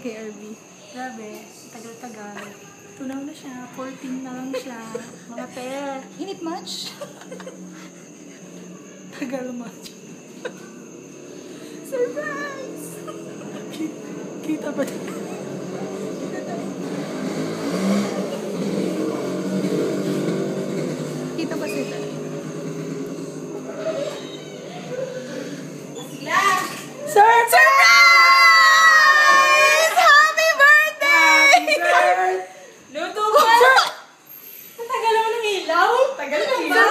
kay RB. Grabe, tagal-tagal. Tunaw na siya, 14 na lang siya. Mga pe. Init much? Tagal much. Surprise! Kita ba? Kita ba sila? Surprise! Happy birthday! Luto ko! Tagal mo ng ilaw? Tagal ng ilaw?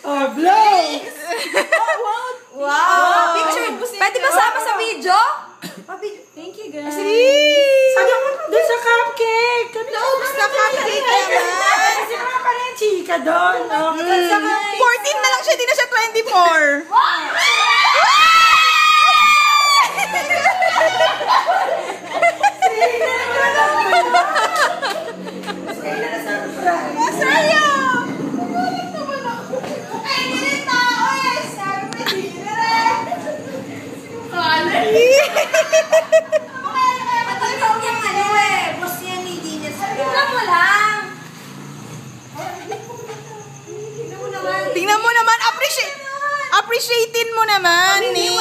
Oh, blow! Wow! Picture! Pwede ba sama sa video? Thank you, guys. Please! Sabi mo doon sa cupcake. Oops, na cupcake naman! Si mga pa rin chika doon. 14 na lang siya, hindi na siya 24. Masaya! Tingnan mo naman, appreciatein mo naman, ni.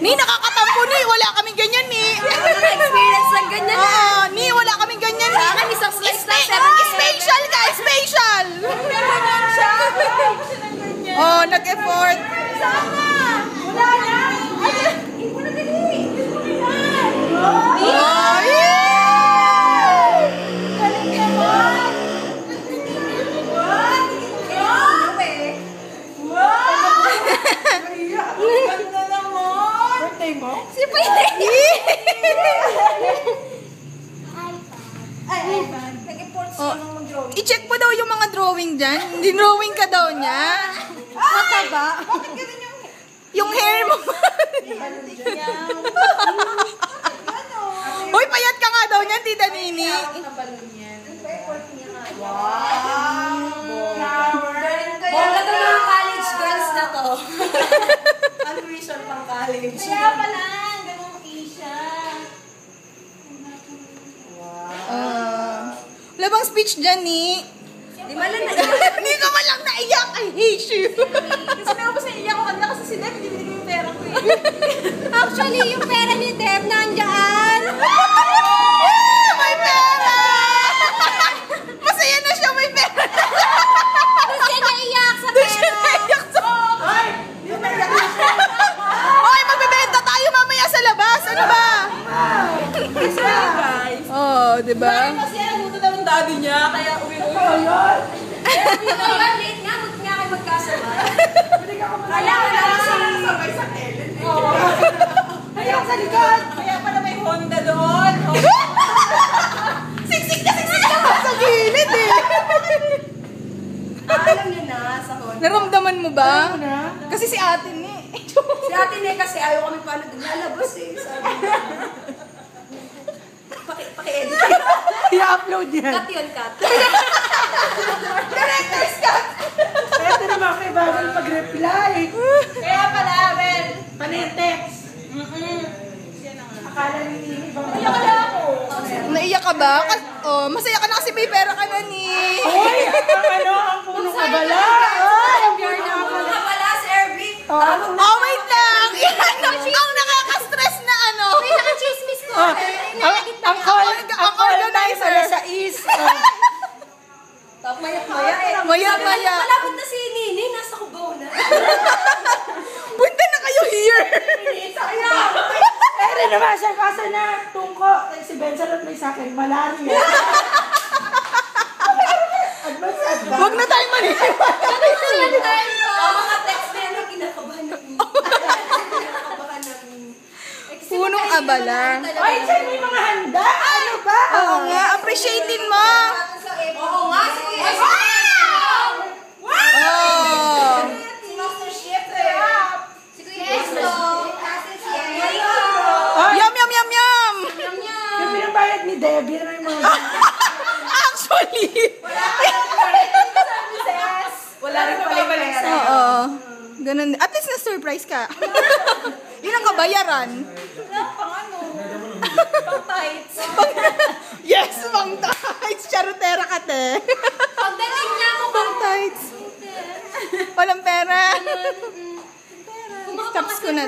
Ni, nakakatampo ni, wala kaming ganyan, ni. Experience lang ganyan. Oo, ni, wala kaming ganyan, ni. Sa akin, isang slice lang, 7 Special ka, special! Oh, nag-effort. Wala na. Hindi mo na dali. Oh, yeah! Galing naman. Birthday mo? Si Pwede. Nag-import siya ng mag-drawing. I-check mo daw yung mga drawing dyan. Dinrawing ka daw niya. Mataba. Bakit ganun yung... Yung hair mo. Hoy, payat ka nga daw niyan, Tita Nini. Bongga to mga college girls na to. Unreason pang college. Kaya pala, ganun Asia. Wala bang speech dyan, ni? Di ba lang Hindi ka man lang naiyak. I hate you. Kasi naubos na iiyak ko kanina kasi si Deb, hindi binigay yung pera ko eh. Actually, yung pera ni Deb nandiyan. May pera! Masaya na siya, may pera. Doon siya naiyak sa Doon siya pera. naiyak sa... Ay! Yung naiyak ko siya! Hoy, magbebenta tayo mamaya sa labas. Ano ba? Guys! Oh, di ba? Kasi naguto na ng daddy niya, kaya uwi-uwi. Ayun! Late nga, buti nga kayo magkasabay. Kaya wala na siya sabay sa Ellen. Kaya sa likod! Kaya pala may Honda doon. Siksik ka sa gilid eh. Alam niyo na, sa Honda. Naramdaman mo ba? Kasi si ate ni. Si ate niya kasi ayaw kami pa naglalabas eh. Sabi niya. Paki-edit. I-upload yan. Cut yun, cut. Director's cut! Kaya ito naman kayo bagong pag-reply. Kaya pala, well, panetext. Akala ni Nini bang Wala ako. Naiyak ka ba? Oh, masaya ka na kasi may pera ka na ni. Uy! Ang punong kabala. Ay, ang punong kabala. Wala si Erby. Oh, wait lang. Yan ang nakaka-stress na ano. May naka-chismis ko. Ang call tayo sa is. Maya-maya. Maya-maya. Malapit na si Nini. Nasa Cubao na. Punta na kayo here. Pero naman siya kasi na tungko. Si Benson at may sa akin, malaria. Advance. Huwag na tayo maniniwala. Ang mga text na yan, kinakabahan na. Kinakabahan na. Punong abala. Ay, siya may mga handa. Ano ba? Oo nga, appreciatein mo. Oo nga, si Kuya. Oh. Si Master Chef. Si Kuya Esto. Yum, yum, yum, yum. Yung pinabayad ni Debbie na yung mga... Actually. Wala Ganun. At least na-surprise ka. Yun ang kabayaran. Wala pang ano. Pang tights. Yes, pang tights. Charotera ka, te. Pagdating niya mo Pang tights. Walang pera. Pera. Caps ko na.